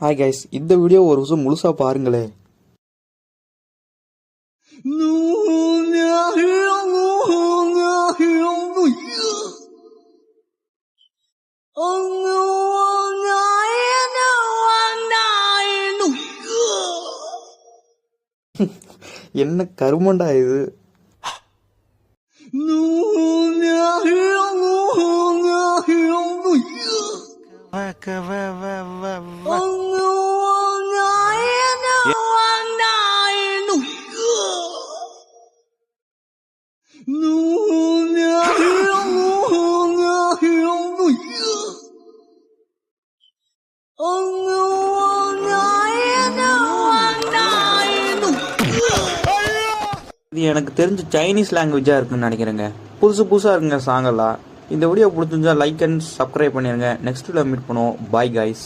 Hi guys, இந்த video ஒரு நிமிஷம் முழுசா பாருங்களே. என்ன கருமண்டா இது? இது எனக்கு தெரிஞ்ச சைனீஸ் லாங்குவேஜா இருக்குன்னு நினைக்கிறேங்க. புதுசா இருக்குங்க சாங் எல்லாம். இந்த வீடியோ பிடிச்சிருந்தா லைக் அண்ட் சப்ஸ்கிரைப் பண்ணிருங்க. நெக்ஸ்ட் வீடியோ மீட் பண்ணுவோம். Bye guys.